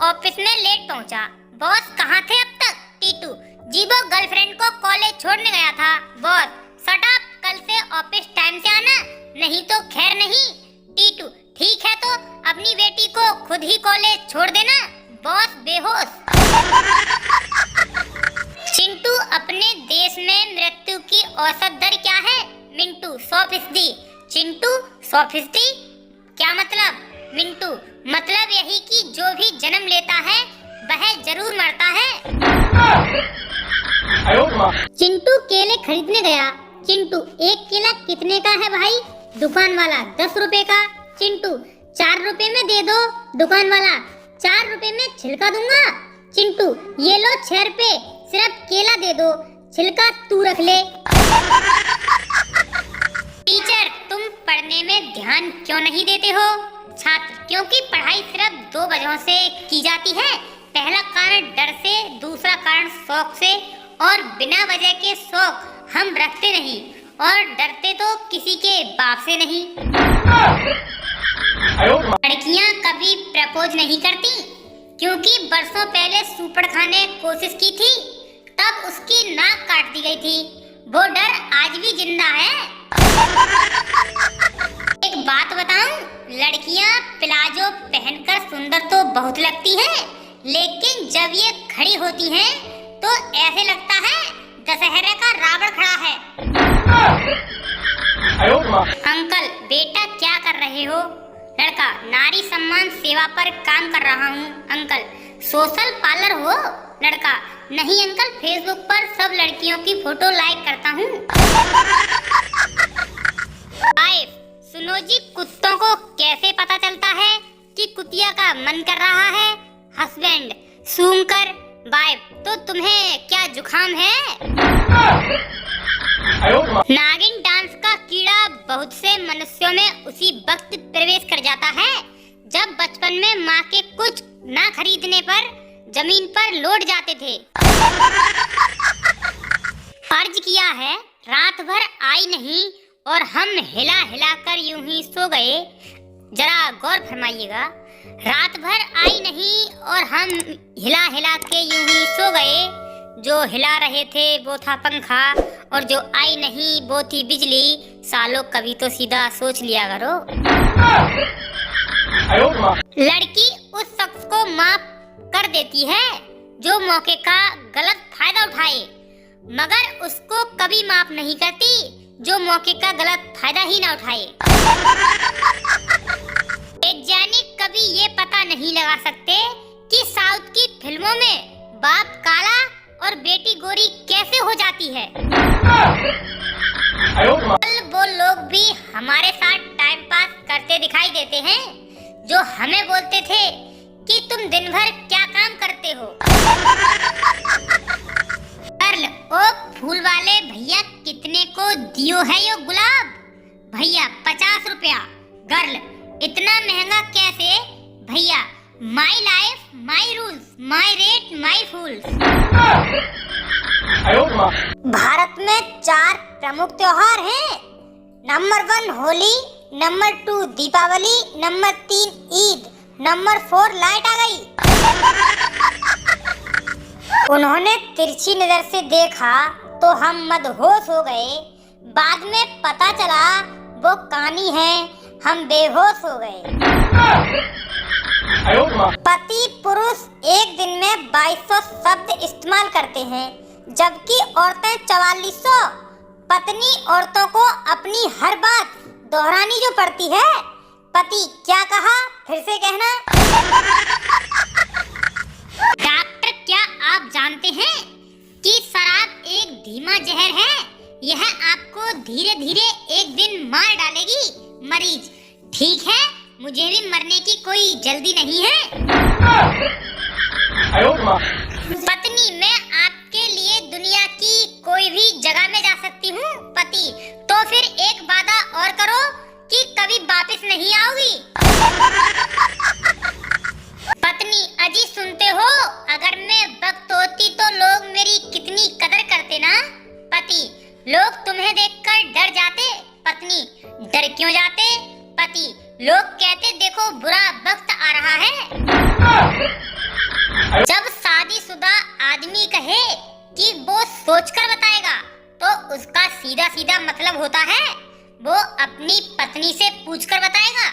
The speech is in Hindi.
ऑफिस में लेट पहुंचा। बॉस कहाँ थे अब तक? टीटू, जी वो गर्लफ्रेंड को कॉलेज छोड़ने गया था। बॉस, शट अप, कल से ऑफिस टाइम से आना, नहीं तो खैर नहीं। टीटू, ठीक है तो अपनी बेटी को खुद ही कॉलेज छोड़ देना। बॉस बेहोश। चिंटू, अपने देश में मृत्यु की औसत दर क्या है? मिंटू, 100%। चिंटू, 100%? क्या मतलब? मिंटू, मतलब यही कि जो भी जन्म लेता है वह जरूर मरता है। चिंटू केले खरीदने गया। चिंटू, एक केला कितने का है भाई? दुकान वाला 10 रुपए का। चिंटू, 4 रुपए में दे दो। दुकान वाला, 4 रुपए में छिलका दूंगा। चिंटू, ये लो 6 रुपए, सिर्फ केला दे दो, छिलका तू रख ले। टीचर, तुम पढ़ने में ध्यान क्यों नहीं देते हो? छात्र, क्योंकि पढ़ाई सिर्फ 2 वजहों से की जाती है। पहला कारण डर से, दूसरा कारण शौक से, और बिना वजह के शौक हम रखते नहीं और डरते तो किसी के बाप से नहीं। लड़कियां कभी प्रपोज नहीं करती क्योंकि बरसों पहले सुपड़ खाने कोशिश की थी, तब उसकी नाक काट दी गई थी। वो डर आज भी जिंदा है। एक बात बताऊं, लड़कियां प्लाजो पहनकर सुंदर तो बहुत लगती हैं, लेकिन जब ये खड़ी होती हैं तो ऐसे लगता है दशहरे का रावण खड़ा है। अंकल, बेटा क्या कर रहे हो? लड़का, नारी सम्मान सेवा पर काम कर रहा हूँ। अंकल, सोशल पार्लर हो? लड़का, नहीं अंकल, फेसबुक पर सब लड़कियों की फोटो लाइक करता हूँ। सुनो जी, कुत्तों को कैसे पता चलता है कि कुतिया का मन कर रहा है? हस्बैंड, सूंघकर। वाइफ, तो तुम्हें क्या जुखाम है? नागिन डांस का कीड़ा बहुत से मनुष्यों में उसी वक्त प्रवेश कर जाता है जब बचपन में माँ के कुछ ना खरीदने पर जमीन पर लौट जाते थे। अर्ज किया है, रात भर आई नहीं और हम हिला हिला कर यूं ही सो गए। जरा गौर फरमाइएगा, रात भर आई नहीं और हम हिला हिला के यूं ही सो गए। जो हिला रहे थे वो था पंखा और जो आई नहीं वो थी बिजली। सालों, कभी तो सीधा सोच लिया करो। लड़की उस शख्स को माफ कर देती है जो मौके का गलत फायदा उठाए, मगर उसको कभी माफ नहीं करती जो मौके का गलत फायदा ही ना उठाए। वैज्ञानिक कभी ये पता नहीं लगा सकते कि साउथ की फिल्मों में बाप काला और बेटी गोरी कैसे हो जाती है। वो लोग भी हमारे साथ टाइम पास करते दिखाई देते हैं जो हमें बोलते थे कि तुम दिन भर क्या काम करते हो। गर्ल, ओ फूल वाले भैया, कितने को दियो है यो गुलाब? भैया, 50 रुपया। गर्ल, इतना महंगा कैसे? भैया, my life my rules, my rate my fools. Bharat में 4 प्रमुख त्योहार हैं। Number 1 Holi, number 2 Deepavali, number 3 Eid, number 4 light आ गई। उन्होंने तिरछी नजर से देखा तो हम मदहोश हो गए। बाद में पता चला वो कानी है, हम बेहोश हो गए। पति पुरुष एक दिन में 2200 शब्द इस्तेमाल करते हैं, जबकि औरतें 4400। पत्नी औरतों को अपनी हर बात दोहरानी जो पड़ती है। पति, क्या कहा? फिर से कहना। डॉक्टर, क्या आप जानते हैं कि शराब एक धीमा जहर है? यह आपको धीरे धीरे एक दिन मार डालेगी। मरीज, ठीक है, मुझे भी मरने की कोई जल्दी नहीं है। पत्नी, मैं आपके लिए दुनिया की कोई भी जगह में जा सकती हूँ। पति, तो फिर एक वादा और करो कि कभी वापस नहीं आओगी। पत्नी, अजी सुनते हो, अगर मैं वक्त होती तो लोग मेरी कितनी कदर करते ना। पति, लोग तुम्हें देखकर डर जाते। पत्नी, डर क्यों जाते? पति, लोग कहते देखो बुरा वक्त आ रहा है। आदमी कहे कि वो सोचकर बताएगा तो उसका सीधा सीधा मतलब होता है वो अपनी पत्नी से पूछकर बताएगा।